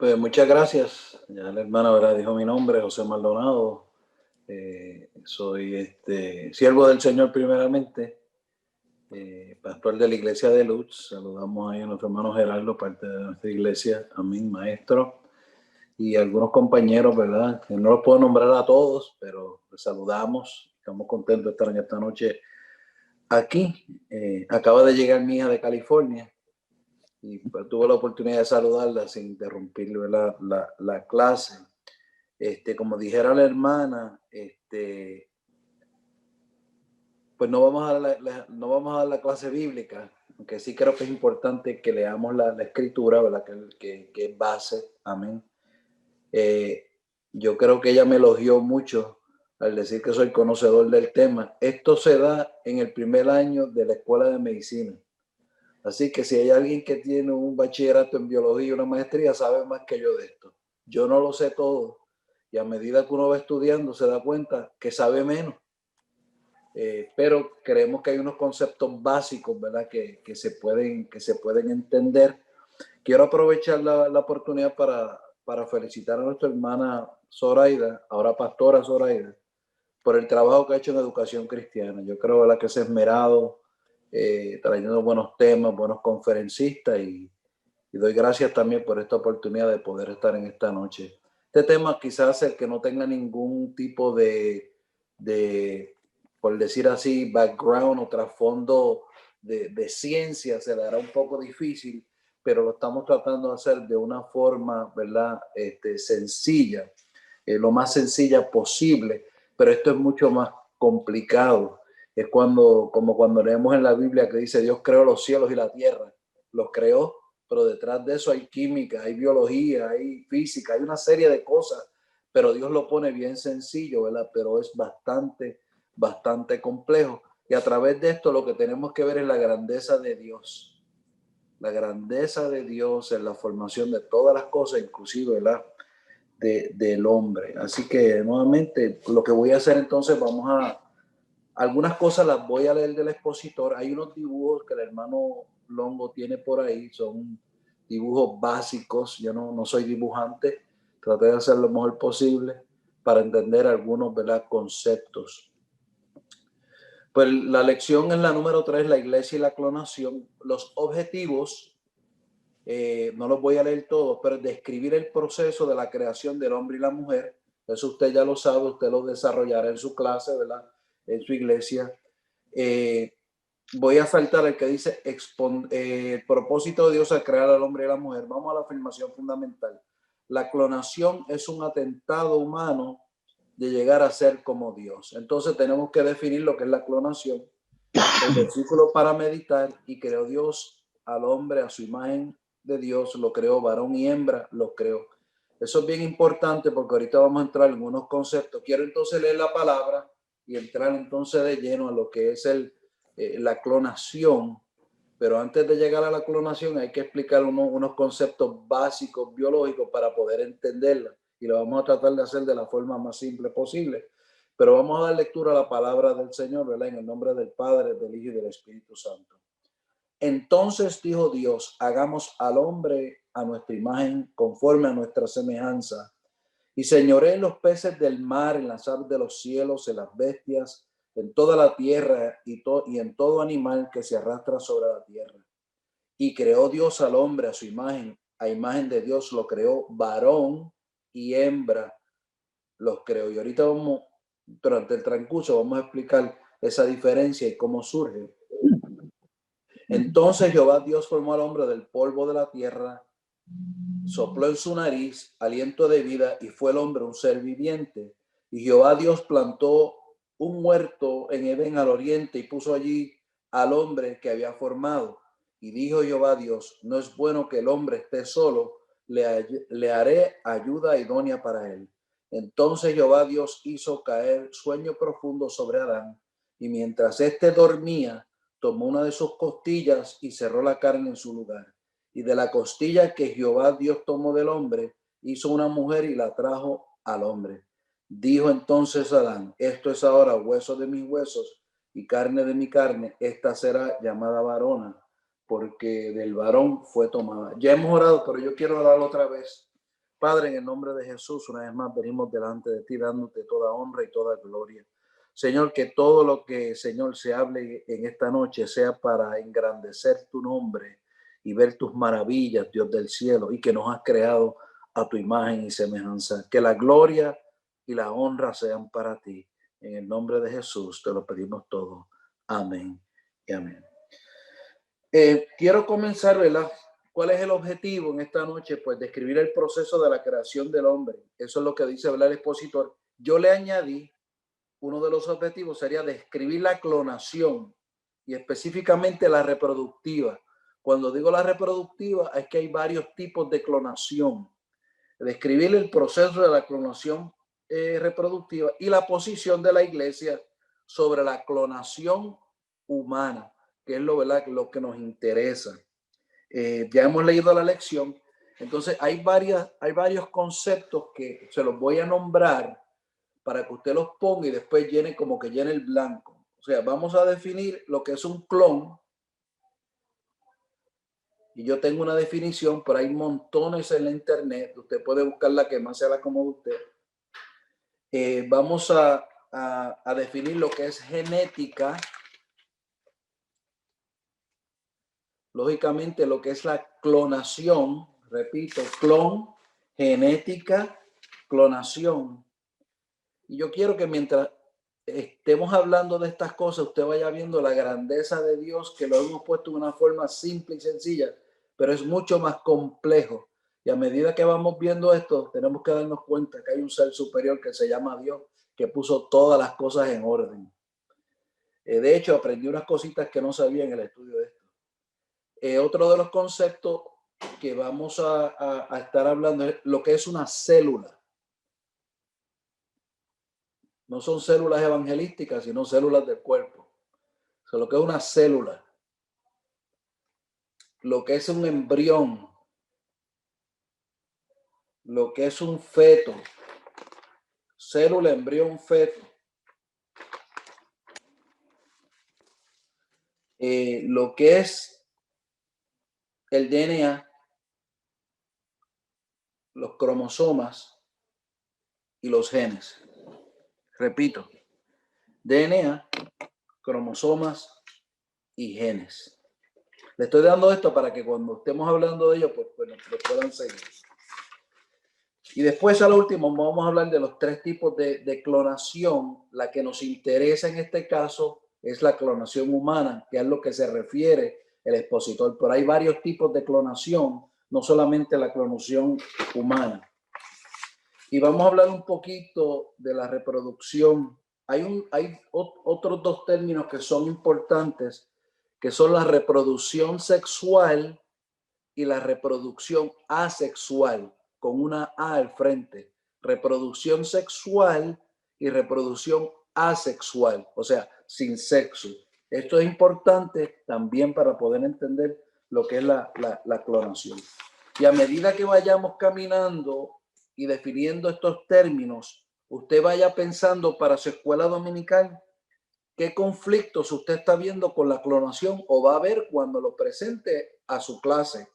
Pues muchas gracias. Ya la hermana, ¿verdad? Dijo mi nombre, José Maldonado. Soy siervo del Señor primeramente, pastor de la iglesia de Luz. Saludamos ahí a nuestro hermano Gerardo, parte de nuestra iglesia, a mi maestro y algunos compañeros, ¿verdad? Que no los puedo nombrar a todos, pero les saludamos. Estamos contentos de estar en esta noche aquí. Acaba de llegar mi hija de California y pues, tuve la oportunidad de saludarla sin interrumpir la clase. Como dijera la hermana, pues no vamos a dar la clase bíblica, aunque sí creo que es importante que leamos la escritura, ¿verdad? Que es base, amén. Yo creo que ella me elogió mucho al decir que soy conocedor del tema. Esto se da en el primer año de la escuela de medicina. Así que si hay alguien que tiene un bachillerato en biología y una maestría, sabe más que yo de esto. Yo no lo sé todo. Y a medida que uno va estudiando, se da cuenta que sabe menos. Pero creemos que hay unos conceptos básicos, ¿verdad? Que se pueden entender. Quiero aprovechar la oportunidad para felicitar a nuestra hermana Zoraida, ahora pastora Zoraida, por el trabajo que ha hecho en educación cristiana. Yo creo, ¿verdad?, que se ha esmerado trayendo buenos temas, buenos conferencistas y doy gracias también por esta oportunidad de poder estar en esta noche. Este tema quizás el que no tenga ningún tipo de por decir así, background o trasfondo de ciencia, se le hará un poco difícil, pero lo estamos tratando de hacer de una forma, ¿verdad? Sencilla, lo más sencilla posible, pero esto es mucho más complicado. Es como cuando leemos en la Biblia que dice Dios creó los cielos y la tierra, los creó, pero detrás de eso hay química, hay biología, hay física, hay una serie de cosas, pero Dios lo pone bien sencillo, ¿verdad? Pero es bastante complejo. Y a través de esto lo que tenemos que ver es la grandeza de Dios. La grandeza de Dios en la formación de todas las cosas, inclusive, ¿verdad?, del hombre. Así que nuevamente lo que voy a hacer entonces, algunas cosas las voy a leer del expositor. Hay unos dibujos que el hermano Longo tiene por ahí, son dibujos básicos. Yo no soy dibujante, traté de hacer lo mejor posible para entender algunos, ¿verdad?, conceptos. Pues la lección es la número 3, la iglesia y la clonación. Los objetivos, no los voy a leer todos, pero describir el proceso de la creación del hombre y la mujer. Eso usted ya lo sabe, usted lo desarrollará en su clase, ¿verdad?, en su iglesia. Voy a saltar el que dice el propósito de Dios al crear al hombre y la mujer. Vamos a la afirmación fundamental. La clonación es un atentado humano de llegar a ser como Dios. Entonces tenemos que definir lo que es la clonación. El versículo para meditar: y creó Dios al hombre a su imagen de Dios, lo creó, varón y hembra lo creó. Eso es bien importante porque ahorita vamos a entrar en unos conceptos. Quiero entonces leer la palabra y entrar entonces de lleno a lo que es la clonación. Pero antes de llegar a la clonación hay que explicar unos conceptos básicos biológicos para poder entenderla. Y lo vamos a tratar de hacer de la forma más simple posible. Pero vamos a dar lectura a la palabra del Señor, ¿verdad? En el nombre del Padre, del Hijo y del Espíritu Santo. Entonces dijo Dios: hagamos al hombre a nuestra imagen, conforme a nuestra semejanza, y señoree en los peces del mar, en las aves de los cielos, en las bestias, en toda la tierra y en todo animal que se arrastra sobre la tierra. Y creó Dios al hombre a su imagen, a imagen de Dios lo creó, varón y hembra los creó. Y ahorita durante el transcurso vamos a explicar esa diferencia y cómo surge. Entonces Jehová Dios formó al hombre del polvo de la tierra, sopló en su nariz aliento de vida y fue el hombre un ser viviente. Y Jehová Dios plantó un huerto en Edén al oriente y puso allí al hombre que había formado. Y dijo Jehová Dios: no es bueno que el hombre esté solo, le haré ayuda idónea para él. Entonces Jehová Dios hizo caer sueño profundo sobre Adán, y mientras éste dormía, tomó una de sus costillas y cerró la carne en su lugar. Y de la costilla que Jehová Dios tomó del hombre, hizo una mujer y la trajo al hombre. Dijo entonces Adán: esto es ahora hueso de mis huesos y carne de mi carne. Esta será llamada varona, porque del varón fue tomada. Ya hemos orado, pero yo quiero orar otra vez Padre, en el nombre de Jesús, una vez más venimos delante de ti dándote toda honra y toda gloria. Señor, que todo lo que, Señor, se hable en esta noche sea para engrandecer tu nombre y ver tus maravillas, Dios del cielo, y que nos has creado a tu imagen y semejanza. Que la gloria y la honra sean para ti. En el nombre de Jesús te lo pedimos todo. Amén y amén. Quiero comenzar, ¿verdad? ¿Cuál es el objetivo en esta noche? Pues describir el proceso de la creación del hombre. Eso es lo que dice, ¿verdad?, el expositor. Yo le añadí, uno de los objetivos sería describir la clonación y específicamente la reproductiva. Cuando digo la reproductiva es que hay varios tipos de clonación. Describir el proceso de la clonación reproductiva y la posición de la iglesia sobre la clonación humana, que es ¿verdad?, lo que nos interesa. Ya hemos leído la lección, entonces hay varios conceptos que se los voy a nombrar para que usted los ponga y después llene como que llene el blanco. O sea, vamos a definir lo que es un clon. Y yo tengo una definición, pero hay montones en la internet. Usted puede buscar la que más sea la cómoda de usted. Vamos a definir lo que es genética. Lógicamente, lo que es la clonación. Repito, clon, genética, clonación. Y yo quiero que mientras estemos hablando de estas cosas, usted vaya viendo la grandeza de Dios, que lo hemos puesto de una forma simple y sencilla, pero es mucho más complejo. Y a medida que vamos viendo esto, tenemos que darnos cuenta que hay un ser superior que se llama Dios, que puso todas las cosas en orden. De hecho, aprendí unas cositas que no sabía en el estudio de esto. Otro de los conceptos que vamos a estar hablando es lo que es una célula. No son células evangelísticas, sino células del cuerpo. O sea, lo que es una célula, lo que es un embrión, lo que es un feto, célula, embrión, feto. Lo que es el DNA, los cromosomas y los genes. Repito, DNA, cromosomas y genes. Le estoy dando esto para que cuando estemos hablando de ello, pues lo puedan seguir. Y después, a lo último, vamos a hablar de los tres tipos de clonación. La que nos interesa en este caso es la clonación humana, que es lo que se refiere el expositor. Pero hay varios tipos de clonación, no solamente la clonación humana. Y vamos a hablar un poquito de la reproducción. Hay otros dos términos que son importantes, que son la reproducción sexual y la reproducción asexual, con una A al frente. Reproducción sexual y reproducción asexual, o sea, sin sexo. Esto es importante también para poder entender lo que es la clonación. Y a medida que vayamos caminando y definiendo estos términos, usted vaya pensando para su escuela dominical qué conflictos usted está viendo con la clonación o va a ver cuando lo presente a su clase.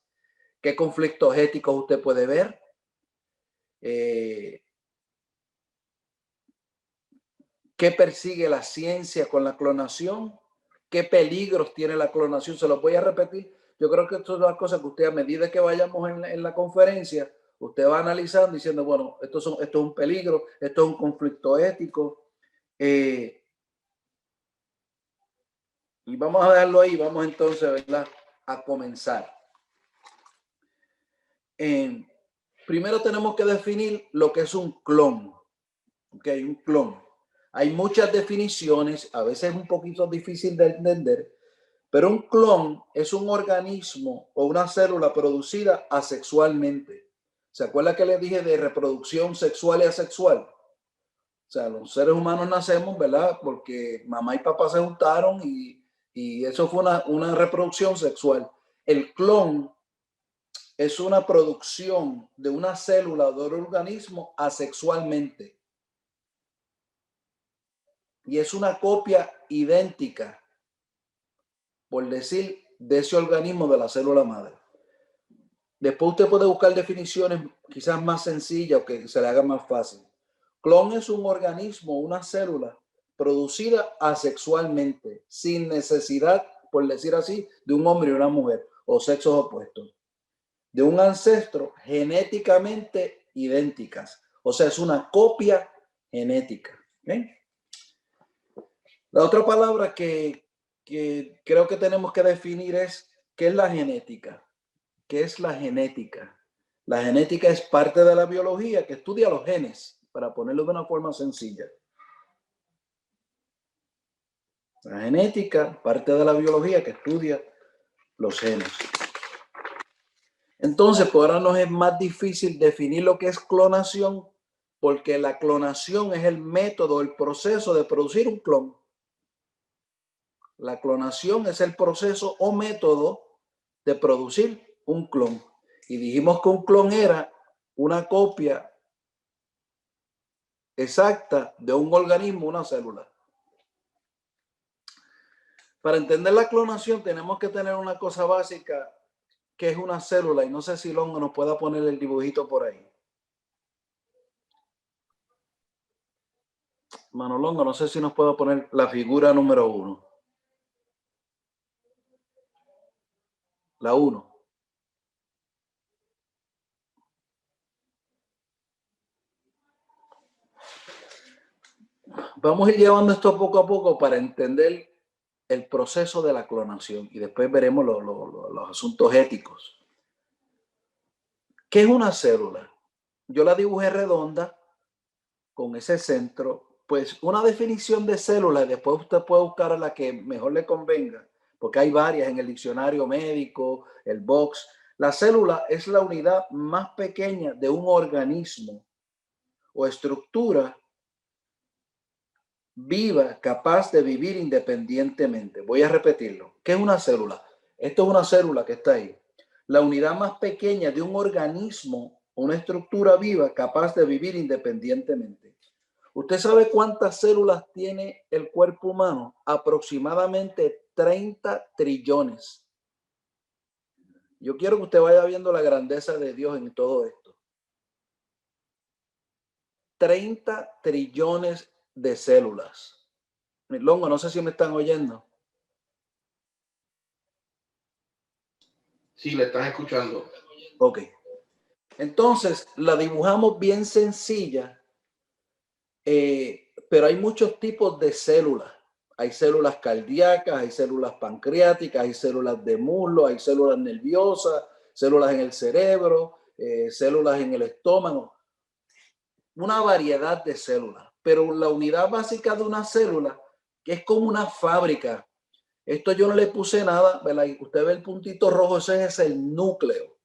¿Qué conflictos éticos usted puede ver? ¿Qué persigue la ciencia con la clonación? ¿Qué peligros tiene la clonación? Se los voy a repetir. Yo creo que estas son las cosas que usted, a medida que vayamos en la conferencia, usted va analizando diciendo, bueno, esto es un peligro, esto es un conflicto ético. Y vamos a dejarlo ahí. Vamos entonces, ¿verdad?, a comenzar. Primero tenemos que definir lo que es un clon. Ok, un clon. Hay muchas definiciones, a veces es un poquito difícil de entender, pero un clon es un organismo o una célula producida asexualmente. ¿Se acuerda que les dije de reproducción sexual y asexual? O sea, los seres humanos nacemos, ¿verdad?, porque mamá y papá se juntaron y eso fue una reproducción sexual. El clon es una producción de una célula o de un organismo asexualmente. Y es una copia idéntica, por decir, de ese organismo de la célula madre. Después usted puede buscar definiciones quizás más sencillas o que se le haga más fácil. Clon es un organismo, una célula producida asexualmente, sin necesidad, por decir así, de un hombre y una mujer o sexos opuestos, de un ancestro genéticamente idénticas. O sea, es una copia genética. ¿Ven? La otra palabra que creo que tenemos que definir es ¿qué es la genética? ¿Qué es la genética? La genética es parte de la biología que estudia los genes, para ponerlo de una forma sencilla. La genética, parte de la biología que estudia los genes. Entonces, por ahora nos es más difícil definir lo que es clonación, porque la clonación es el método, el proceso de producir un clon. La clonación es el proceso o método de producir un clon. Y dijimos que un clon era una copia exacta de un organismo, una célula. Para entender la clonación tenemos que tener una cosa básica que es una célula, y no sé si Longo nos pueda poner el dibujito por ahí. Manolongo, no sé si nos puedo poner la figura número 1. La 1. Vamos a ir llevando esto poco a poco para entender el proceso de la clonación y después veremos los asuntos éticos. ¿Qué es una célula? Yo la dibujé redonda con ese centro. Pues una definición de célula, y después usted puede buscar a la que mejor le convenga, porque hay varias en el diccionario médico, el Box. La célula es la unidad más pequeña de un organismo o estructura viva capaz de vivir independientemente. Voy a repetirlo. ¿Qué es una célula? Esto es una célula que está ahí. La unidad más pequeña de un organismo, una estructura viva capaz de vivir independientemente. ¿Usted sabe cuántas células tiene el cuerpo humano? Aproximadamente 30 trillones. Yo quiero que usted vaya viendo la grandeza de Dios en todo esto. 30 trillones de células. Longo, no sé si me están oyendo. Sí, le estás escuchando. Ok. Entonces, la dibujamos bien sencilla, pero hay muchos tipos de células. Hay células cardíacas, hay células pancreáticas, hay células de muslo, hay células nerviosas, células en el cerebro, células en el estómago. Una variedad de células. Pero la unidad básica de una célula, que es como una fábrica. Esto yo no le puse nada, ¿verdad? Usted ve el puntito rojo, ese es el núcleo.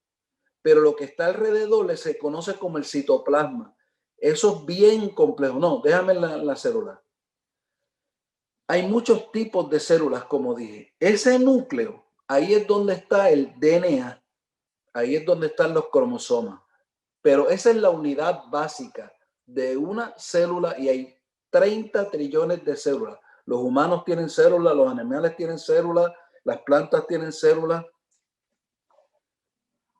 Pero lo que está alrededor se conoce como el citoplasma. Eso es bien complejo. No, déjame la célula. Hay muchos tipos de células, como dije. Ese núcleo, ahí es donde está el DNA, ahí es donde están los cromosomas. Pero esa es la unidad básica de una célula y hay 30 trillones de células. Los humanos tienen células, los animales tienen células, las plantas tienen células.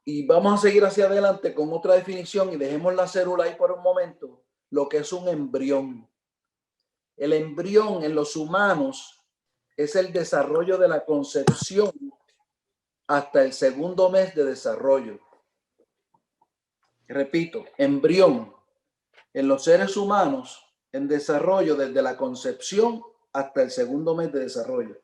Y vamos a seguir hacia adelante con otra definición y dejemos la célula ahí por un momento, lo que es un embrión. El embrión en los humanos es el desarrollo de la concepción hasta el segundo mes de desarrollo. Repito, embrión en los seres humanos en desarrollo desde la concepción hasta el segundo mes de desarrollo.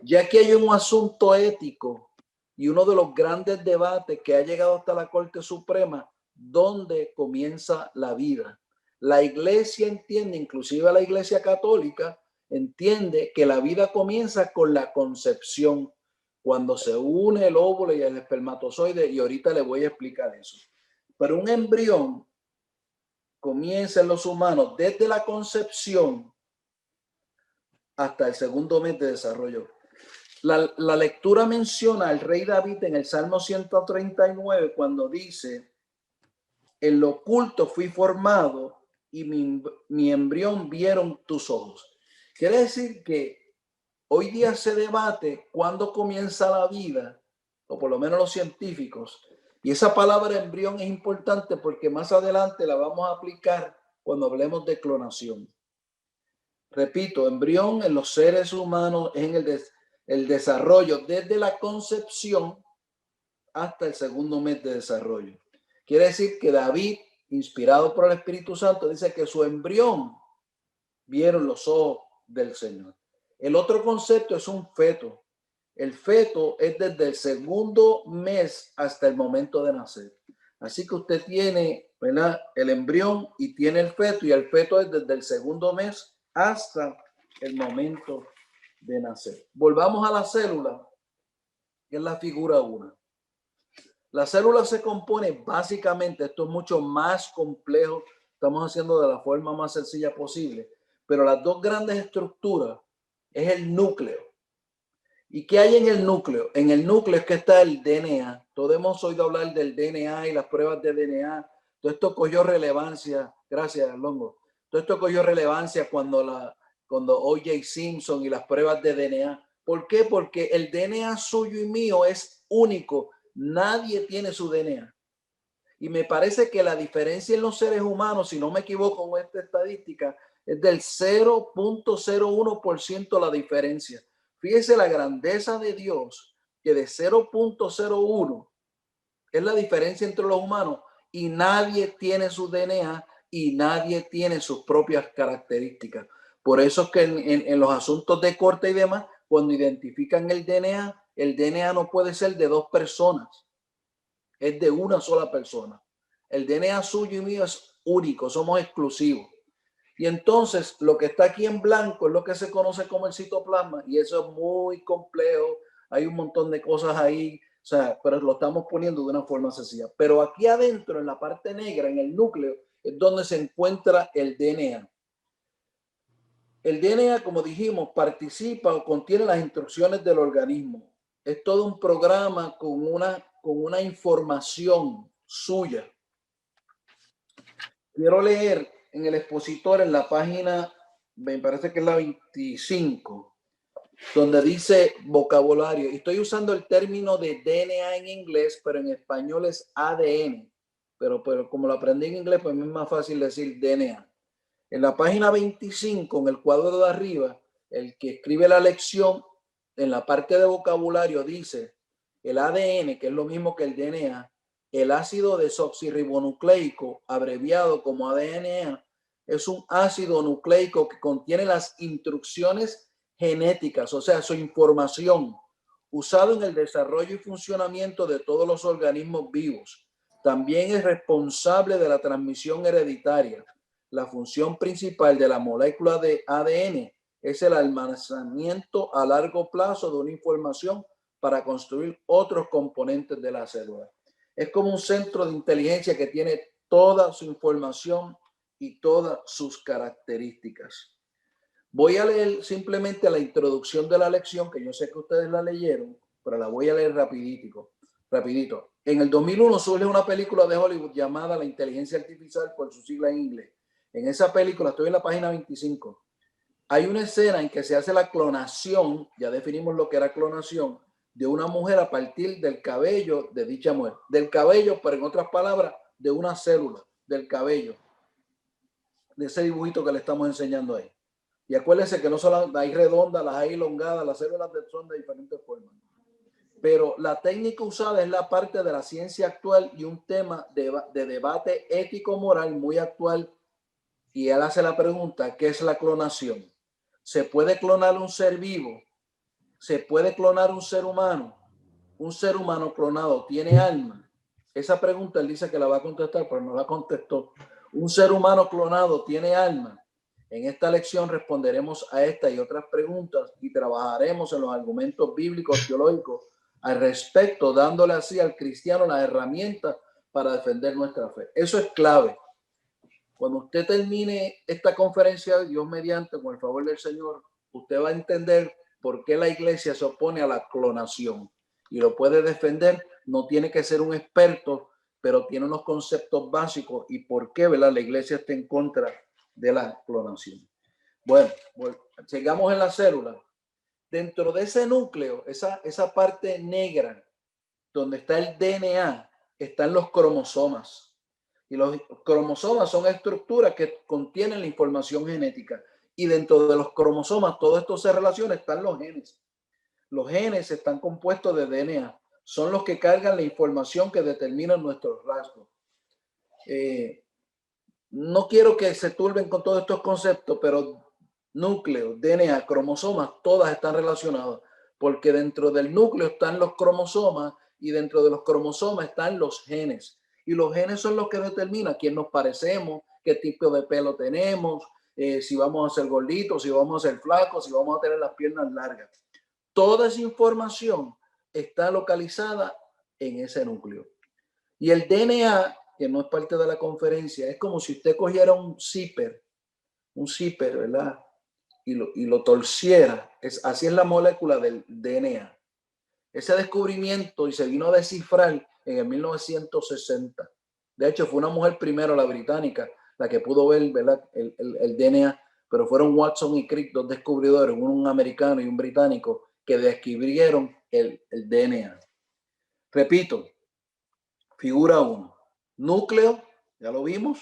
Ya que hay un asunto ético y uno de los grandes debates que ha llegado hasta la Corte Suprema, ¿dónde comienza la vida? La iglesia entiende, inclusive la iglesia católica, entiende que la vida comienza con la concepción, cuando se une el óvulo y el espermatozoide, y ahorita le voy a explicar eso. Pero un embrión comienza en los humanos desde la concepción hasta el segundo mes de desarrollo. La lectura menciona al rey David en el Salmo 139 cuando dice: en lo oculto fui formado y mi embrión vieron tus ojos. Quiere decir que hoy día se debate cuándo comienza la vida, o por lo menos los científicos, Y esa palabra embrión es importante porque más adelante la vamos a aplicar cuando hablemos de clonación. Repito, embrión en los seres humanos es en el desarrollo desde la concepción hasta el segundo mes de desarrollo. Quiere decir que David, inspirado por el Espíritu Santo, dice que su embrión vieron los ojos del Señor. El otro concepto es un feto. El feto es desde el segundo mes hasta el momento de nacer. Así que usted tiene, ¿verdad?, el embrión y tiene el feto, y el feto es desde el segundo mes hasta el momento de nacer. Volvamos a la célula, que es la figura 1. La célula se compone básicamente, esto es mucho más complejo, estamos haciendo de la forma más sencilla posible, pero las dos grandes estructuras es el núcleo. ¿Y qué hay en el núcleo? En el núcleo es que está el DNA. Todos hemos oído hablar del DNA y las pruebas de DNA. Todo esto cogió relevancia, gracias Longo, todo esto cogió relevancia cuando O.J. Simpson y las pruebas de DNA. ¿Por qué? Porque el DNA suyo y mío es único. Nadie tiene su DNA. Y me parece que la diferencia en los seres humanos, si no me equivoco con esta estadística, es del 0.01% la diferencia. Fíjese la grandeza de Dios, que de 0.01 es la diferencia entre los humanos, y nadie tiene su DNA y nadie tiene sus propias características. Por eso es que en los asuntos de corte y demás, cuando identifican el DNA no puede ser de dos personas, es de una sola persona. El DNA suyo y mío es único, somos exclusivos. Y entonces lo que está aquí en blanco es lo que se conoce como el citoplasma, y eso es muy complejo. Hay un montón de cosas ahí, o sea, pero lo estamos poniendo de una forma sencilla. Pero aquí adentro, en la parte negra, en el núcleo, es donde se encuentra el DNA. El DNA, como dijimos, participa o contiene las instrucciones del organismo. Es todo un programa con una información suya. Quiero leer en el expositor, en la página, me parece que es la 25, donde dice vocabulario. Y estoy usando el término de DNA en inglés, pero en español es ADN. Pero como lo aprendí en inglés, pues es más fácil decir DNA. En la página 25, en el cuadro de arriba, el que escribe la lección, en la parte de vocabulario dice: el ADN, que es lo mismo que el DNA, el ácido desoxirribonucleico, abreviado como ADN, es un ácido nucleico que contiene las instrucciones genéticas, o sea, su información, usado en el desarrollo y funcionamiento de todos los organismos vivos. También es responsable de la transmisión hereditaria. La función principal de la molécula de ADN es el almacenamiento a largo plazo de una información para construir otros componentes de la célula. Es como un centro de inteligencia que tiene toda su información y todas sus características. Voy a leer simplemente la introducción de la lección, que yo sé que ustedes la leyeron, pero la voy a leer rapidito. En el 2001 surge una película de Hollywood llamada La Inteligencia Artificial, por su sigla en inglés. En esa película, estoy en la página 25, hay una escena en que se hace la clonación, ya definimos lo que era clonación, de una mujer a partir del cabello de dicha mujer. Del cabello, pero en otras palabras, de una célula, del cabello, de ese dibujito que le estamos enseñando ahí. Y acuérdense que no solo hay redondas, las hay elongadas, las células son de diferentes formas. Pero la técnica usada es la parte de la ciencia actual y un tema de debate ético-moral muy actual. Y él hace la pregunta: ¿qué es la clonación? ¿Se puede clonar un ser vivo? ¿Se puede clonar un ser humano? ¿Un ser humano clonado tiene alma? Esa pregunta él dice que la va a contestar, pero no la contestó. ¿Un ser humano clonado tiene alma? En esta lección responderemos a esta y otras preguntas y trabajaremos en los argumentos bíblicos teológicos al respecto, dándole así al cristiano las herramientas para defender nuestra fe. Eso es clave. Cuando usted termine esta conferencia, Dios mediante, con el favor del Señor, usted va a entender por qué la iglesia se opone a la clonación y lo puede defender. No tiene que ser un experto, pero tiene unos conceptos básicos y por qué, ¿verdad?, la iglesia está en contra de la clonación. Bueno, sigamos en la célula. Dentro de ese núcleo, esa parte negra donde está el DNA, están los cromosomas. Y los cromosomas son estructuras que contienen la información genética. Y dentro de los cromosomas, todo esto se relaciona, están los genes. Los genes están compuestos de DNA. Son los que cargan la información que determina nuestros rasgos. No quiero que se turben con todos estos conceptos, pero núcleo, DNA, cromosomas, todas están relacionadas, porque dentro del núcleo están los cromosomas y dentro de los cromosomas están los genes. Y los genes son los que determinan quién nos parecemos, qué tipo de pelo tenemos, si vamos a ser gorditos, si vamos a ser flacos, si vamos a tener las piernas largas. Toda esa información está localizada en ese núcleo. Y el DNA, que no es parte de la conferencia, es como si usted cogiera un zipper, ¿verdad? Y lo torciera. Así es la molécula del DNA. Ese descubrimiento y se vino a descifrar en el 1960. De hecho, fue una mujer primero, la británica, la que pudo ver, ¿verdad?, el DNA, pero fueron Watson y Crick, dos descubridores, un americano y un británico, que descubrieron el DNA. Repito, figura 1. Núcleo, ya lo vimos.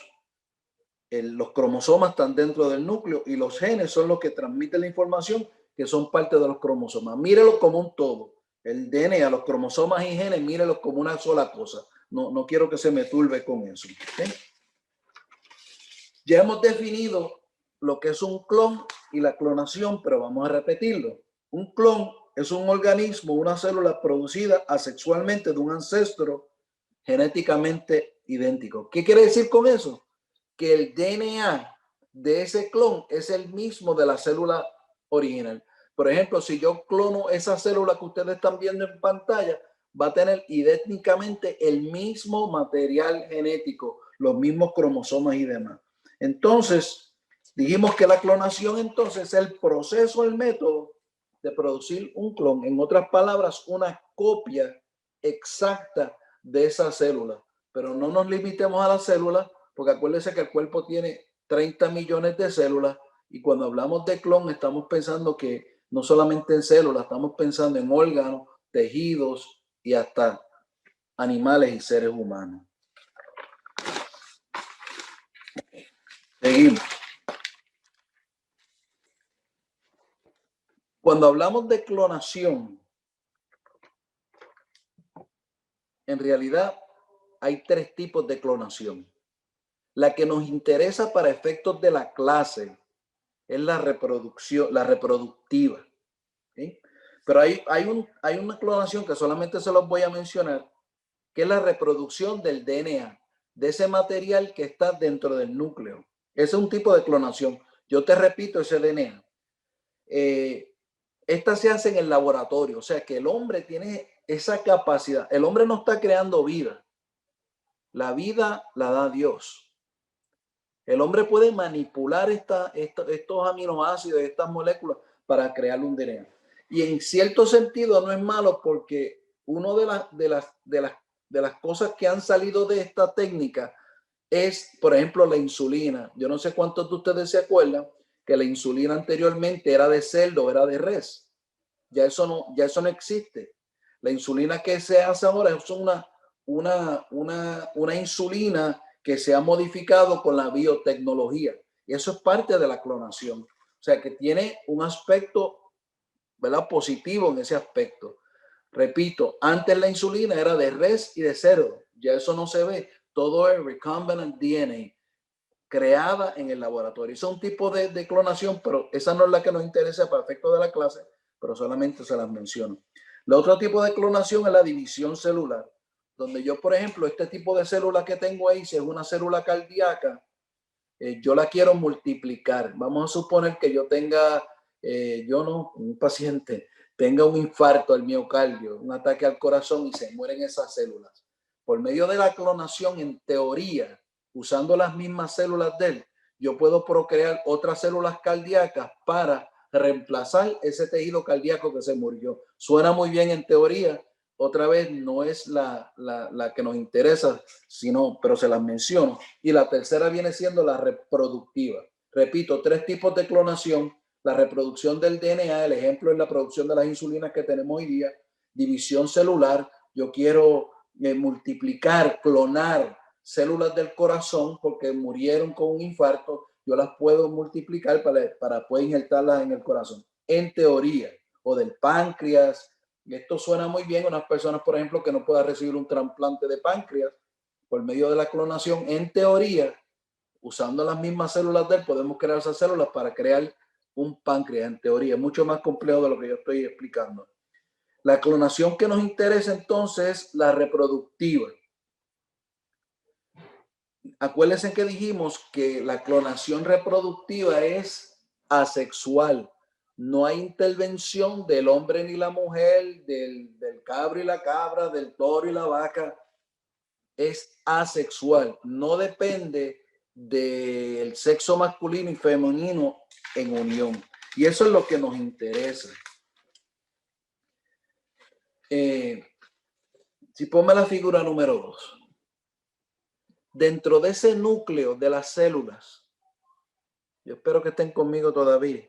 Los cromosomas están dentro del núcleo y los genes son los que transmiten la información que son parte de los cromosomas. Mírelo como un todo. El DNA, los cromosomas y genes, mírelos como una sola cosa. No quiero que se me turbe con eso. ¿Okay? Ya hemos definido lo que es un clon y la clonación, pero vamos a repetirlo. Un clon es un organismo, una célula producida asexualmente de un ancestro genéticamente idéntico. ¿Qué quiere decir con eso? Que el DNA de ese clon es el mismo de la célula original. Por ejemplo, si yo clono esa célula que ustedes están viendo en pantalla, va a tener idénticamente el mismo material genético, los mismos cromosomas y demás. Entonces, dijimos que la clonación entonces es el proceso, el método de producir un clon. En otras palabras, una copia exacta de esa célula. Pero no nos limitemos a la célula, porque acuérdense que el cuerpo tiene 30 millones de células y cuando hablamos de clon estamos pensando que no solamente en células, estamos pensando en órganos, tejidos y hasta animales y seres humanos. Seguimos. Cuando hablamos de clonación, en realidad hay 3 tipos de clonación. La que nos interesa para efectos de la clase es la reproducción, la reproductiva. ¿Sí? Pero hay una clonación que solamente se los voy a mencionar, que es la reproducción del DNA, de ese material que está dentro del núcleo. Ese es un tipo de clonación. Yo te repito ese DNA. Esta se hace en el laboratorio, o sea que el hombre tiene esa capacidad. El hombre no está creando vida. La vida la da Dios. El hombre puede manipular estos aminoácidos, estas moléculas para crear un DNA. Y en cierto sentido no es malo porque una de las cosas que han salido de esta técnica es, por ejemplo, la insulina. Yo no sé cuántos de ustedes se acuerdan que la insulina anteriormente era de cerdo, era de res. Ya eso no existe. La insulina que se hace ahora es una insulina que se ha modificado con la biotecnología. Y eso es parte de la clonación. O sea, que tiene un aspecto, ¿verdad?, positivo en ese aspecto. Repito, antes la insulina era de res y de cerdo. Ya eso no se ve. Todo es recombinant DNA, creada en el laboratorio. Es un tipo de clonación, pero esa no es la que nos interesa para efectos de la clase, pero solamente se las menciono. El otro tipo de clonación es la división celular, donde yo, por ejemplo, este tipo de célula que tengo ahí, si es una célula cardíaca, yo la quiero multiplicar. Vamos a suponer que yo tenga, un paciente tenga un infarto al miocardio, un ataque al corazón y se mueren esas células. Por medio de la clonación, en teoría, usando las mismas células de él, yo puedo procrear otras células cardíacas para reemplazar ese tejido cardíaco que se murió. Suena muy bien en teoría, otra vez no es la que nos interesa, pero se las menciono. Y la tercera viene siendo la reproductiva. Repito, 3 tipos de clonación. La reproducción del DNA, el ejemplo es la producción de las insulinas que tenemos hoy día. División celular, yo quiero multiplicar, clonar células del corazón porque murieron con un infarto, yo las puedo multiplicar para poder injertarlas en el corazón, en teoría, o del páncreas. Esto suena muy bien a unas personas, por ejemplo, que no puedan recibir un trasplante de páncreas por medio de la clonación. En teoría, usando las mismas células de él, podemos crear esas células para crear un páncreas. En teoría, es mucho más complejo de lo que yo estoy explicando. La clonación que nos interesa entonces es la reproductiva. Acuérdense que dijimos que la clonación reproductiva es asexual. No hay intervención del hombre ni la mujer, del cabro y la cabra, del toro y la vaca. Es asexual. No depende del sexo masculino y femenino en unión. Y eso es lo que nos interesa. Si ponme la figura número 2. Dentro de ese núcleo de las células, yo espero que estén conmigo todavía,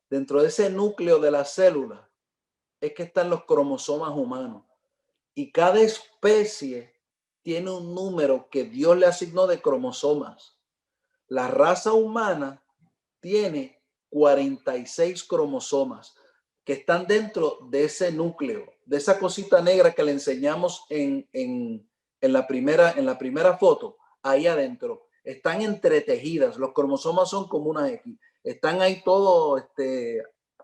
dentro de ese núcleo de las células es que están los cromosomas humanos. Y cada especie tiene un número que Dios le asignó de cromosomas. La raza humana tiene 46 cromosomas que están dentro de ese núcleo, de esa cosita negra que le enseñamos en la primera foto. Ahí adentro están entretejidas. Los cromosomas son como una X. Están ahí todos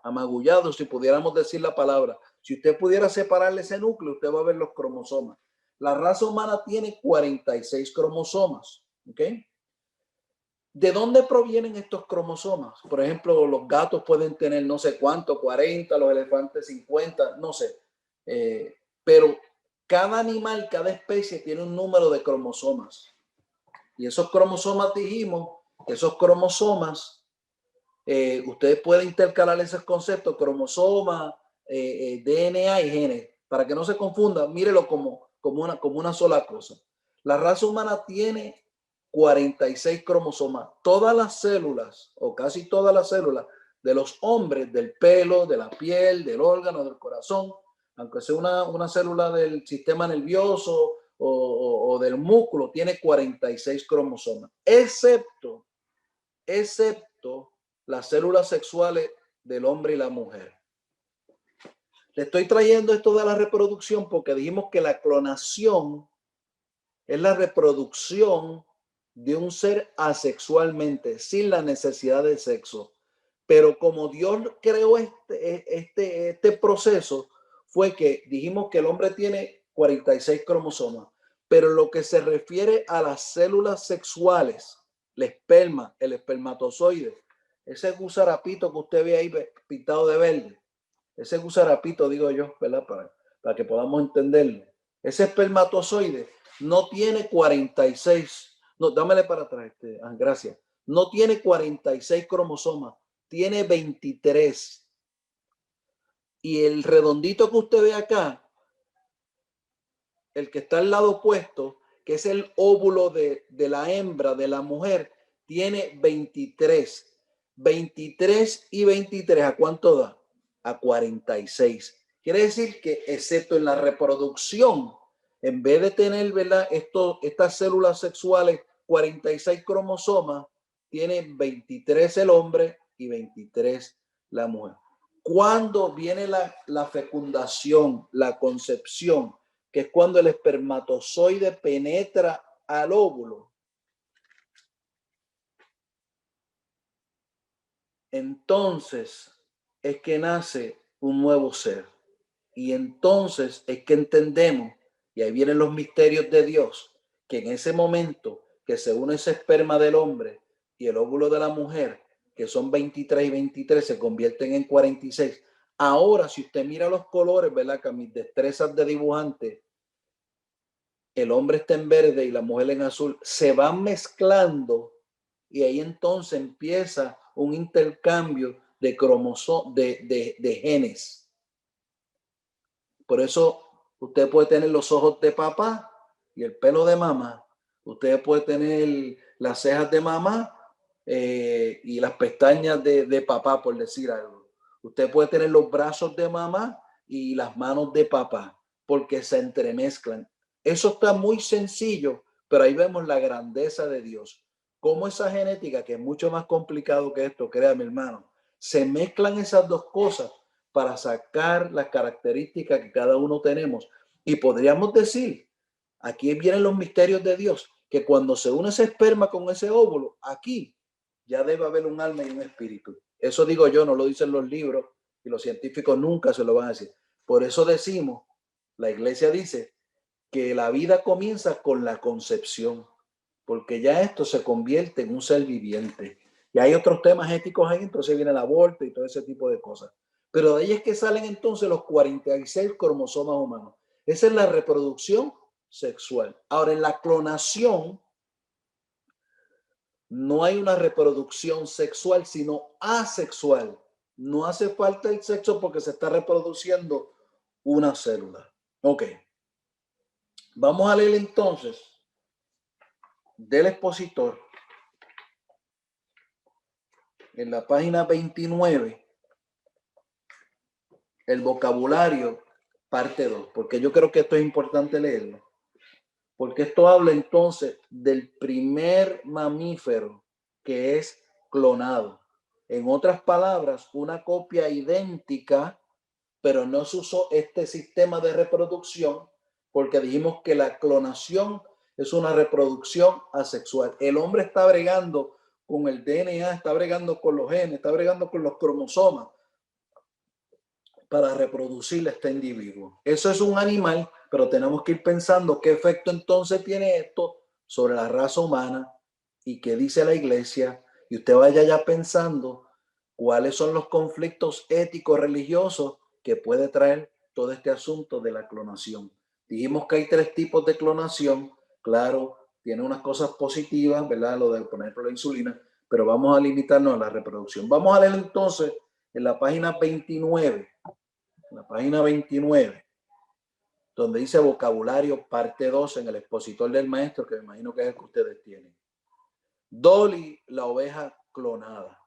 amagullados, si pudiéramos decir la palabra. Si usted pudiera separarle ese núcleo, usted va a ver los cromosomas. La raza humana tiene 46 cromosomas. ¿Ok? ¿De dónde provienen estos cromosomas? Por ejemplo, los gatos pueden tener no sé cuánto, 40, los elefantes 50, no sé. Pero cada animal, cada especie tiene un número de cromosomas. Y esos cromosomas, dijimos, esos cromosomas, ustedes pueden intercalar esos conceptos, cromosomas, DNA y genes, para que no se confunda, mírelo como una sola cosa. La raza humana tiene 46 cromosomas. Todas las células, o casi todas las células de los hombres, del pelo, de la piel, del órgano, del corazón, aunque sea una célula del sistema nervioso o del músculo, tiene 46 cromosomas, excepto las células sexuales del hombre y la mujer. Le estoy trayendo esto de la reproducción porque dijimos que la clonación es la reproducción de un ser asexualmente, sin la necesidad de sexo. Pero como Dios creó este proceso, fue que dijimos que el hombre tiene 46 cromosomas, pero lo que se refiere a las células sexuales, el esperma, el espermatozoide, ese gusarapito que usted ve ahí pintado de verde, ese gusarapito, digo yo, ¿verdad? Para que podamos entenderlo. Ese espermatozoide no tiene 46. No, dámele para atrás. Gracias. No tiene 46 cromosomas, tiene 23. Y el redondito que usted ve acá, el que está al lado opuesto, que es el óvulo de la hembra, de la mujer, tiene 23. 23 y 23, ¿a cuánto da? A 46. Quiere decir que, excepto en la reproducción, en vez de tener, ¿verdad?, estas células sexuales, 46 cromosomas, tiene 23 el hombre y 23 la mujer. Cuando viene la fecundación, la concepción, que es cuando el espermatozoide penetra al óvulo, entonces es que nace un nuevo ser. Y entonces es que entendemos, y ahí vienen los misterios de Dios, que en ese momento que se une ese esperma del hombre y el óvulo de la mujer, que son 23 y 23, se convierten en 46. Ahora, si usted mira los colores, ¿verdad? Que a mis destrezas de dibujante, el hombre está en verde y la mujer en azul, se van mezclando y ahí entonces empieza un intercambio de cromosomas, de genes. Por eso usted puede tener los ojos de papá y el pelo de mamá. Usted puede tener las cejas de mamá y las pestañas de papá, por decir algo. Usted puede tener los brazos de mamá y las manos de papá, porque se entremezclan. Eso está muy sencillo, pero ahí vemos la grandeza de Dios. Cómo esa genética, que es mucho más complicado que esto, créame hermano, se mezclan esas dos cosas para sacar las características que cada uno tenemos. Y podríamos decir, aquí vienen los misterios de Dios, que cuando se une ese esperma con ese óvulo, aquí ya debe haber un alma y un espíritu. Eso digo yo, no lo dicen los libros y los científicos nunca se lo van a decir. Por eso decimos, la iglesia dice que la vida comienza con la concepción, porque ya esto se convierte en un ser viviente. Y hay otros temas éticos ahí, entonces viene el aborto y todo ese tipo de cosas. Pero de ahí es que salen entonces los 46 cromosomas humanos. Esa es la reproducción sexual. Ahora, en la clonación no hay una reproducción sexual, sino asexual. No hace falta el sexo porque se está reproduciendo una célula. Ok. Vamos a leer entonces del expositor en la página 29 el vocabulario parte 2, porque yo creo que esto es importante leerlo, porque esto habla entonces del primer mamífero que es clonado. En otras palabras, una copia idéntica, pero no se usó este sistema de reproducción porque dijimos que la clonación es una reproducción asexual. El hombre está bregando con el DNA, está bregando con los genes, está bregando con los cromosomas para reproducir este individuo. Eso es un animal, pero tenemos que ir pensando qué efecto entonces tiene esto sobre la raza humana y qué dice la iglesia. Y usted vaya ya pensando cuáles son los conflictos éticos religiosos que puede traer todo este asunto de la clonación. Dijimos que hay 3 tipos de clonación. Claro, tiene unas cosas positivas, ¿verdad? Lo de poner la insulina, pero vamos a limitarnos a la reproducción. Vamos a leer entonces en la página 29, donde dice vocabulario parte 2 en el expositor del maestro, que me imagino que es el que ustedes tienen. Dolly, la oveja clonada.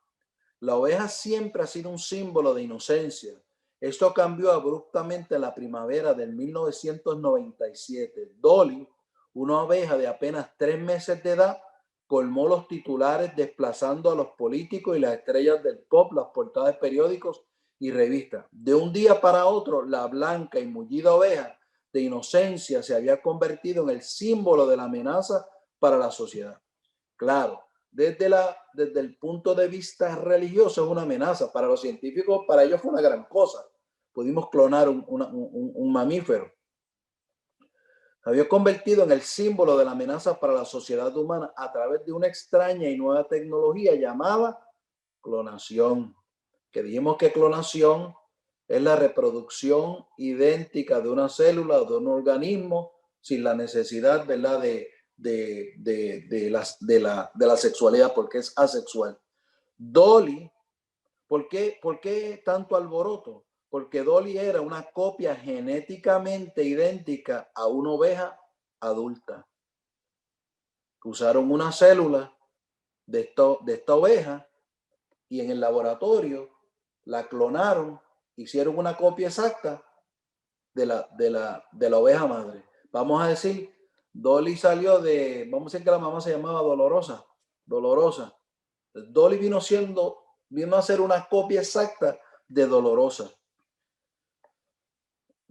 La oveja siempre ha sido un símbolo de inocencia. Esto cambió abruptamente en la primavera del 1997. Dolly, una oveja de apenas 3 meses de edad, colmó los titulares desplazando a los políticos y las estrellas del pop, las portadas de periódicos y revistas. De un día para otro, la blanca y mullida oveja de inocencia se había convertido en el símbolo de la amenaza para la sociedad. Claro, desde el punto de vista religioso es una amenaza. Para los científicos, para ellos fue una gran cosa. Pudimos clonar un mamífero. Se había convertido en el símbolo de la amenaza para la sociedad humana a través de una extraña y nueva tecnología llamada clonación. Que dijimos que clonación es la reproducción idéntica de una célula o de un organismo sin la necesidad, ¿verdad?, de la sexualidad, porque es asexual. Dolly, ¿por qué tanto alboroto? Porque Dolly era una copia genéticamente idéntica a una oveja adulta. Usaron una célula de esta oveja y en el laboratorio la clonaron, hicieron una copia exacta de la oveja madre. Vamos a decir, Dolly salió vamos a decir que la mamá se llamaba Dolorosa. Dolly vino a ser una copia exacta de Dolorosa.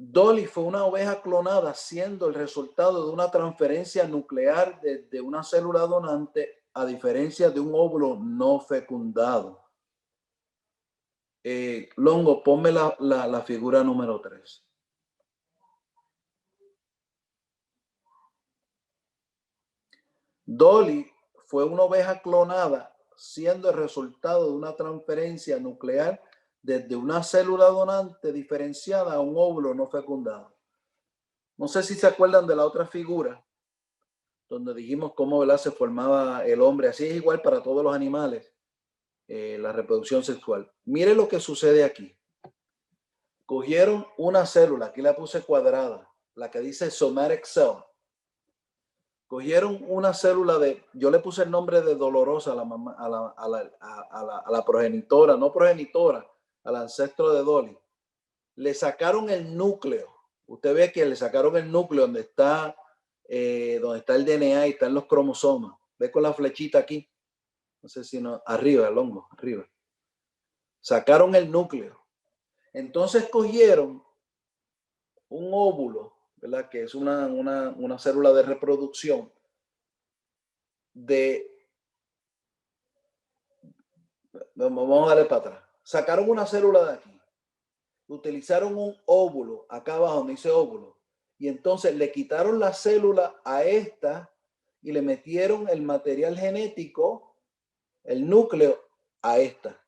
Dolly fue una oveja clonada, siendo el resultado de una transferencia nuclear de una célula donante, a diferencia de un óvulo no fecundado. Longo, ponme la figura número 3. Dolly fue una oveja clonada, siendo el resultado de una transferencia nuclear desde una célula donante diferenciada a un óvulo no fecundado. No sé si se acuerdan de la otra figura, donde dijimos cómo, ¿verdad?, se formaba el hombre. Así es igual para todos los animales, la reproducción sexual. Mire lo que sucede aquí. Cogieron una célula, aquí la puse cuadrada, la que dice somatic cell. Cogieron una célula yo le puse el nombre de Dolorosa a la mamá, a la progenitora, no progenitora, al ancestro de Dolly. Le sacaron el núcleo. Usted ve que le sacaron el núcleo donde está donde está el DNA y están los cromosomas. ¿Ves con la flechita aquí? No sé si no, arriba, el hongo, arriba. Sacaron el núcleo. Entonces cogieron un óvulo, ¿verdad? Que es una célula de reproducción vamos a darle para atrás. Sacaron una célula de aquí, utilizaron un óvulo, acá abajo me dice óvulo, y entonces le quitaron la célula a esta y le metieron el material genético, el núcleo, a esta.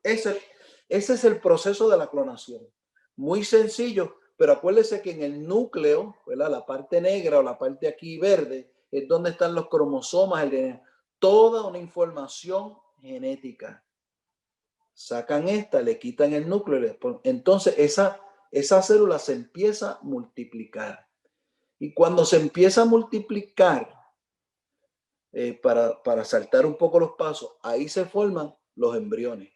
Ese es el proceso de la clonación. Muy sencillo, pero acuérdese que en el núcleo, ¿verdad? La parte negra o la parte aquí verde, es donde están los cromosomas, el DNA, toda una información genética. Sacan esta, le quitan el núcleo, entonces esa célula se empieza a multiplicar. Y cuando se empieza a multiplicar, para saltar un poco los pasos, ahí se forman los embriones.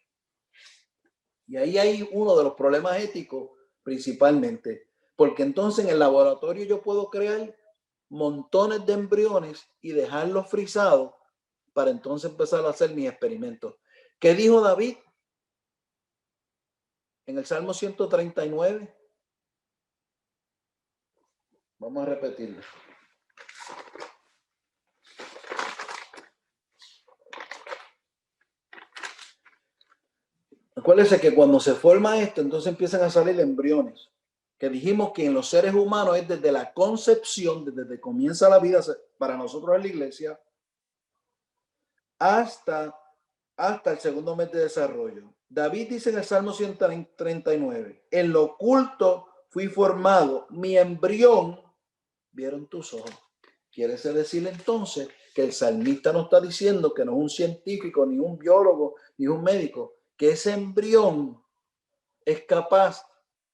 Y ahí hay uno de los problemas éticos principalmente, porque entonces en el laboratorio yo puedo crear montones de embriones y dejarlos frisados para entonces empezar a hacer mis experimentos. ¿Qué dijo David en el Salmo 139? Vamos a repetirlo. Acuérdense que cuando se forma esto, entonces empiezan a salir embriones. Que dijimos que en los seres humanos es desde la concepción, desde que comienza la vida para nosotros en la iglesia, hasta el segundo mes de desarrollo. David dice en el Salmo 139, en lo oculto fui formado, mi embrión vieron tus ojos. Quiere decir entonces que el salmista no está diciendo que no es un científico, ni un biólogo, ni un médico, que ese embrión es capaz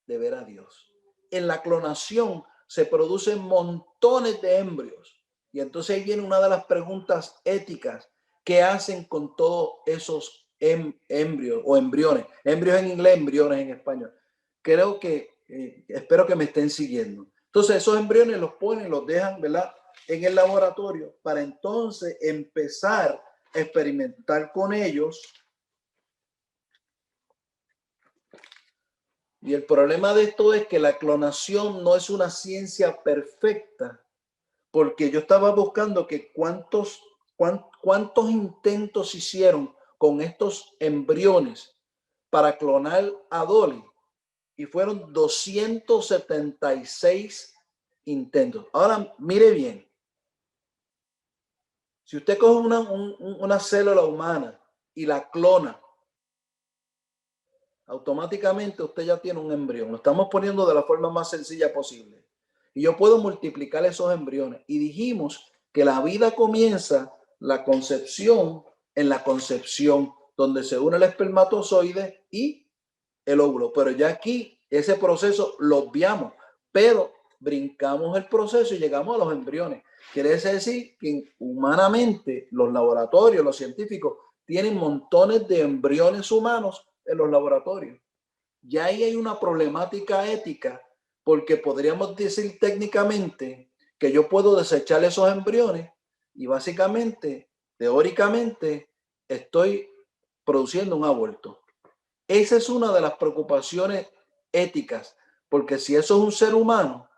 de ver a Dios. En la clonación se producen montones de embrios. Y entonces ahí viene una de las preguntas éticas. ¿Qué hacen con todos esos embrios o embriones? Embrios en inglés, embriones en español. Creo que, espero que me estén siguiendo. Entonces esos embriones los ponen, los dejan, ¿verdad?, en el laboratorio para entonces empezar a experimentar con ellos. Y el problema de esto es que la clonación no es una ciencia perfecta, porque yo estaba buscando que cuántos intentos hicieron con estos embriones para clonar a Dolly, y fueron 276 intentos. Ahora, mire bien, si usted coge una célula humana y la clona, automáticamente usted ya tiene un embrión. Lo estamos poniendo de la forma más sencilla posible. Y yo puedo multiplicar esos embriones. Y dijimos que la vida comienza la concepción en la concepción, donde se une el espermatozoide y el óvulo. Pero ya aquí ese proceso lo obviamos, pero brincamos el proceso y llegamos a los embriones. Quiere decir que humanamente los laboratorios, los científicos, tienen montones de embriones humanos en los laboratorios. Ya ahí hay una problemática ética, porque podríamos decir técnicamente que yo puedo desechar esos embriones y básicamente, teóricamente, estoy produciendo un aborto. Esa es una de las preocupaciones éticas, porque si eso es un ser humano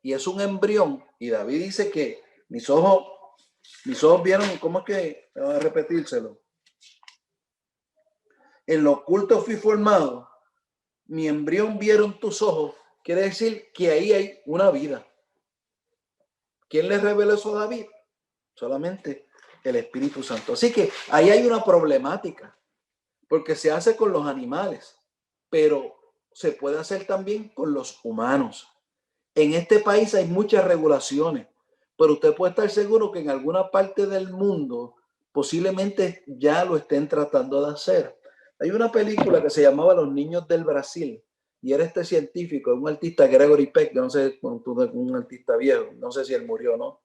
y es un embrión, y David dice que mis ojos vieron, ¿cómo es que? Voy a repetírselo. En lo oculto fui formado, mi embrión vieron tus ojos. Quiere decir que ahí hay una vida. ¿Quién le reveló eso a David? Solamente el Espíritu Santo. Así que ahí hay una problemática, porque se hace con los animales, pero se puede hacer también con los humanos. En este país hay muchas regulaciones, pero usted puede estar seguro que en alguna parte del mundo posiblemente ya lo estén tratando de hacer. Hay una película que se llamaba Los Niños del Brasil, y era este científico, un artista, Gregory Peck, no sé, un artista viejo, no sé si él murió o no,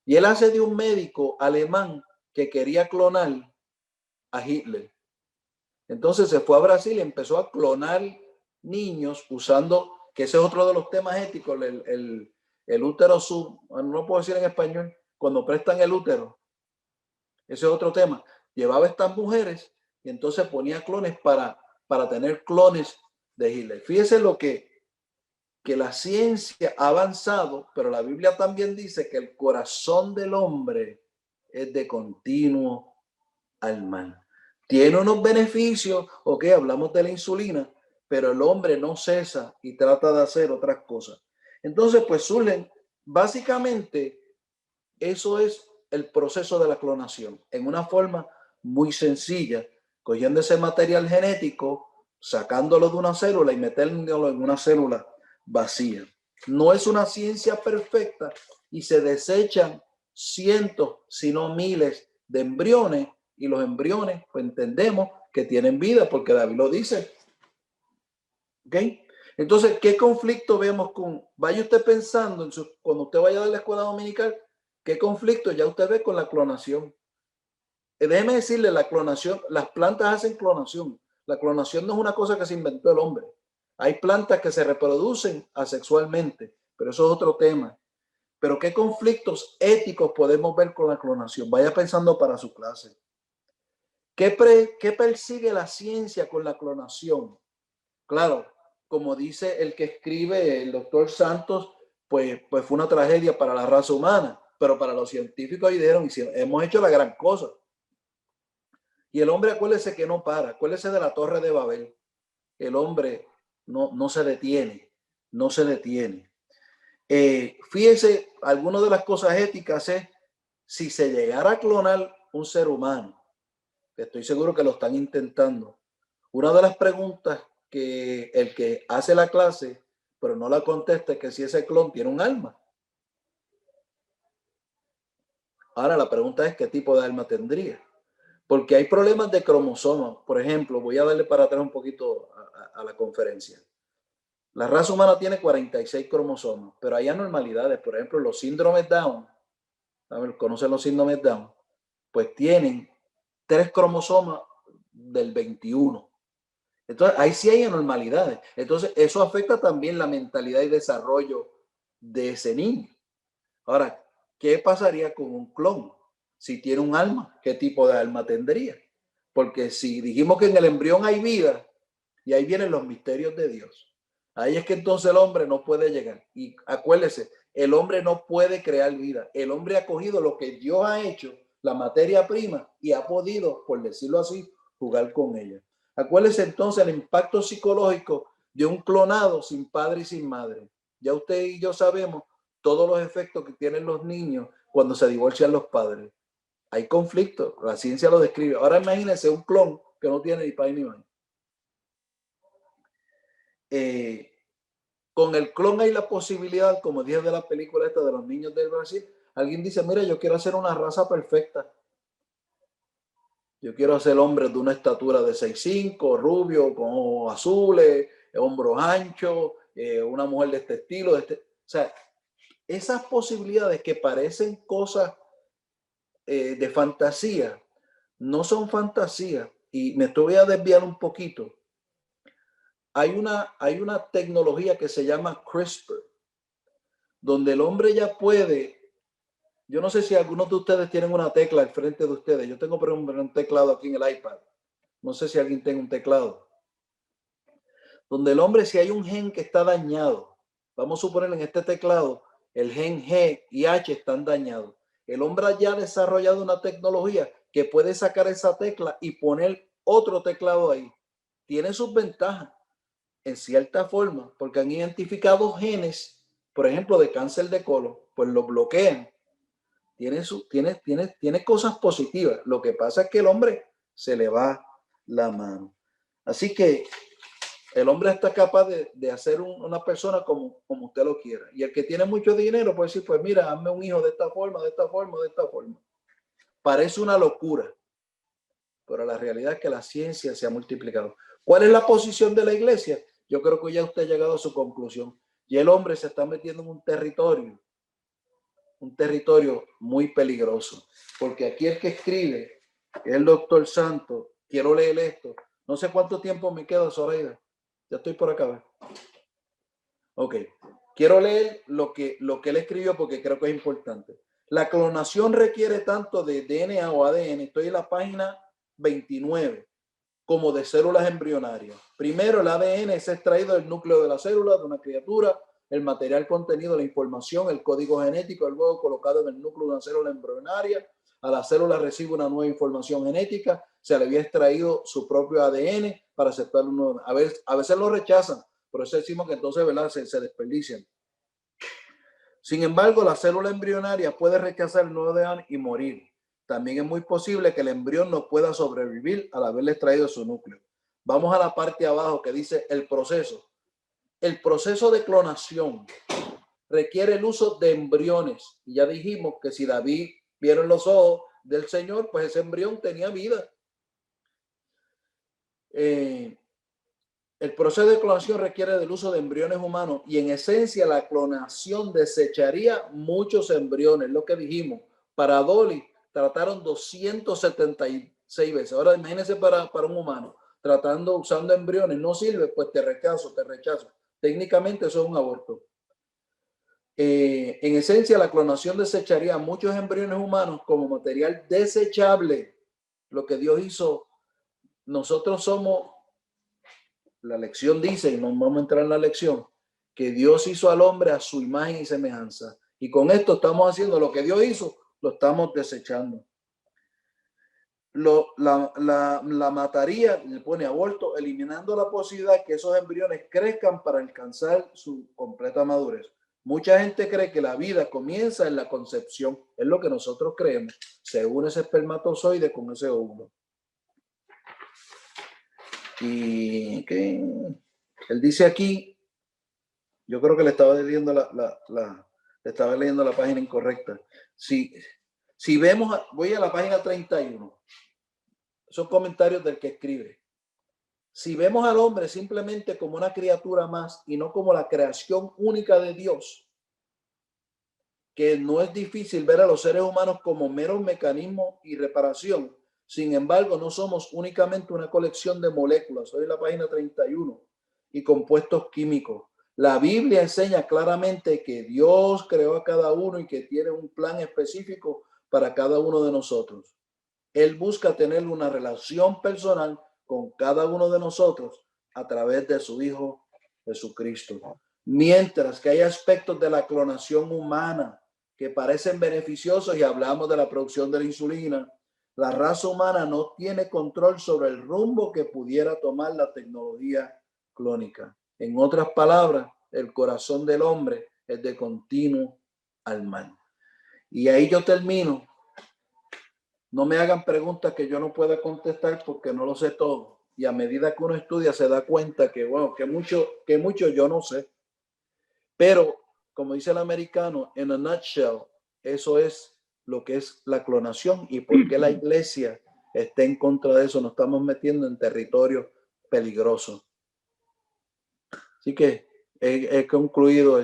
y él hace de un médico alemán que quería clonar a Hitler. Entonces se fue a Brasil y empezó a clonar niños usando, que ese es otro de los temas éticos, el útero no puedo decir en español, cuando prestan el útero, ese es otro tema. Llevaba estas mujeres y entonces ponía clones para tener clones de Hitler. Fíjese lo que la ciencia ha avanzado, pero la Biblia también dice que el corazón del hombre es de continuo al mal. Tiene unos beneficios, ok, hablamos de la insulina, pero el hombre no cesa y trata de hacer otras cosas. Entonces, pues surgen, básicamente, eso es el proceso de la clonación, en una forma muy sencilla, cogiendo ese material genético, sacándolo de una célula y metiéndolo en una célula vacía. No es una ciencia perfecta y se desechan cientos, si no miles de embriones, y los embriones, pues entendemos que tienen vida porque David lo dice. ¿Ok? Entonces, ¿qué conflicto vemos con? Vaya usted pensando, cuando usted vaya a la escuela dominical, ¿qué conflicto ya usted ve con la clonación? Déjeme decirle, la clonación, las plantas hacen clonación. La clonación no es una cosa que se inventó el hombre. Hay plantas que se reproducen asexualmente, pero eso es otro tema. Pero ¿qué conflictos éticos podemos ver con la clonación? Vaya pensando para su clase. ¿Qué persigue la ciencia con la clonación? Claro, como dice el que escribe, el doctor Santos, pues fue una tragedia para la raza humana, pero para los científicos dijeron, hemos hecho la gran cosa. Y el hombre, acuérdese que no para, acuérdese de la Torre de Babel. El hombre no se detiene, no se detiene. Fíjese, algunas de las cosas éticas es, si se llegara a clonar un ser humano, que estoy seguro que lo están intentando, una de las preguntas que el que hace la clase, pero no la contesta, es que si ese clon tiene un alma. Ahora la pregunta es qué tipo de alma tendría. Porque hay problemas de cromosomas. Por ejemplo, voy a darle para atrás un poquito a la conferencia. La raza humana tiene 46 cromosomas, pero hay anormalidades. Por ejemplo, los síndromes Down, ¿conocen los síndromes Down? Pues tienen 3 cromosomas del 21. Entonces, ahí sí hay anormalidades. Entonces, eso afecta también la mentalidad y desarrollo de ese niño. Ahora, ¿qué pasaría con un clon? Si tiene un alma, ¿qué tipo de alma tendría? Porque si dijimos que en el embrión hay vida, y ahí vienen los misterios de Dios. Ahí es que entonces el hombre no puede llegar. Y acuérdese, el hombre no puede crear vida. El hombre ha cogido lo que Dios ha hecho, la materia prima, y ha podido, por decirlo así, jugar con ella. Acuérdese entonces el impacto psicológico de un clonado sin padre y sin madre. Ya usted y yo sabemos todos los efectos que tienen los niños cuando se divorcian los padres. Hay conflictos, la ciencia lo describe. Ahora imagínense un clon que no tiene ni padre ni madre. Con el clon hay la posibilidad, como dije de la película esta de los niños del Brasil, alguien dice, mira, yo quiero hacer una raza perfecta. Yo quiero hacer hombres de una estatura de 6'5", rubio, con ojos azules, hombros anchos, una mujer de este estilo. O sea, esas posibilidades que parecen cosas de fantasía, no son fantasía. Y me voy a desviar un poquito. Hay una tecnología que se llama CRISPR, donde el hombre ya puede, yo no sé si algunos de ustedes tienen una tecla al frente de ustedes. Yo tengo, por ejemplo, un teclado aquí en el iPad. No sé si alguien tiene un teclado. Donde el hombre, si hay un gen que está dañado, vamos a suponer en este teclado, el gen G y H están dañados. El hombre ya ha desarrollado una tecnología que puede sacar esa tecla y poner otro teclado ahí. Tiene sus ventajas en cierta forma, porque han identificado genes, por ejemplo, de cáncer de colon, pues lo bloquean. Tiene cosas positivas. Lo que pasa es que el hombre se le va la mano. Así que el hombre está capaz de hacer una persona como usted lo quiera. Y el que tiene mucho dinero puede decir, pues mira, hazme un hijo de esta forma, de esta forma, de esta forma. Parece una locura, pero la realidad es que la ciencia se ha multiplicado. ¿Cuál es la posición de la iglesia? Yo creo que ya usted ha llegado a su conclusión. Y el hombre se está metiendo en un territorio muy peligroso. Porque aquí el que escribe, que es el doctor Santos, quiero leer esto. No sé cuánto tiempo me queda, Zoraida. Ya estoy por acá. Ok. quiero leer lo que él escribió porque creo que es importante. La clonación requiere tanto de DNA o ADN, estoy en la página 29, como de células embrionarias. Primero, el ADN es extraído del núcleo de la célula de una criatura, el material contenido, la información, el código genético, luego colocado en el núcleo de una célula embrionaria. A la célula recibe una nueva información genética, se le había extraído su propio ADN para aceptar un nuevo. A veces lo rechazan, por eso decimos que entonces, ¿verdad?, se desperdician. Sin embargo, la célula embrionaria puede rechazar el nuevo ADN y morir. También es muy posible que el embrión no pueda sobrevivir al haberle extraído su núcleo. Vamos a la parte de abajo que dice el proceso. El proceso de clonación requiere el uso de embriones. Y ya dijimos que si David vieron los ojos del Señor, pues ese embrión tenía vida. El proceso de clonación requiere del uso de embriones humanos y en esencia la clonación desecharía muchos embriones, lo que dijimos. Para Dolly trataron 276 veces. Ahora imagínense para un humano, usando embriones, no sirve, pues te rechazo. Técnicamente eso es un aborto. En esencia la clonación desecharía muchos embriones humanos como material desechable. Lo que Dios hizo, nosotros somos... La lección dice, y no vamos a entrar en la lección, que Dios hizo al hombre a su imagen y semejanza. Y con esto estamos haciendo lo que Dios hizo, lo estamos desechando. La mataría, le pone aborto, eliminando la posibilidad que esos embriones crezcan para alcanzar su completa madurez. Mucha gente cree que la vida comienza en la concepción, es lo que nosotros creemos, se une ese espermatozoide con ese óvulo. Y que él dice aquí, yo creo que le estaba leyendo la página incorrecta. Si vemos, voy a la página 31, son comentarios del que escribe. Si vemos al hombre simplemente como una criatura más y no como la creación única de Dios, que no es difícil ver a los seres humanos como meros mecanismos y reparación. Sin embargo, no somos únicamente una colección de moléculas, soy la página 31, y compuestos químicos. La Biblia enseña claramente que Dios creó a cada uno y que tiene un plan específico para cada uno de nosotros. Él busca tener una relación personal con cada uno de nosotros a través de su Hijo Jesucristo. Mientras que hay aspectos de la clonación humana que parecen beneficiosos y hablamos de la producción de la insulina, la raza humana no tiene control sobre el rumbo que pudiera tomar la tecnología clónica. En otras palabras, el corazón del hombre es de continuo al mal. Y ahí yo termino. No me hagan preguntas que yo no pueda contestar porque no lo sé todo. Y a medida que uno estudia se da cuenta que, wow, que mucho yo no sé. Pero, como dice el americano, en a nutshell, eso es lo que es la clonación y por qué la iglesia está en contra de eso. Nos estamos metiendo en territorio peligroso. Así que he concluido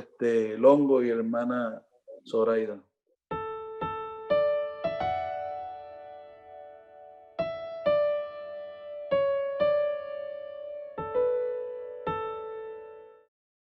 Longo y hermana Zoraida.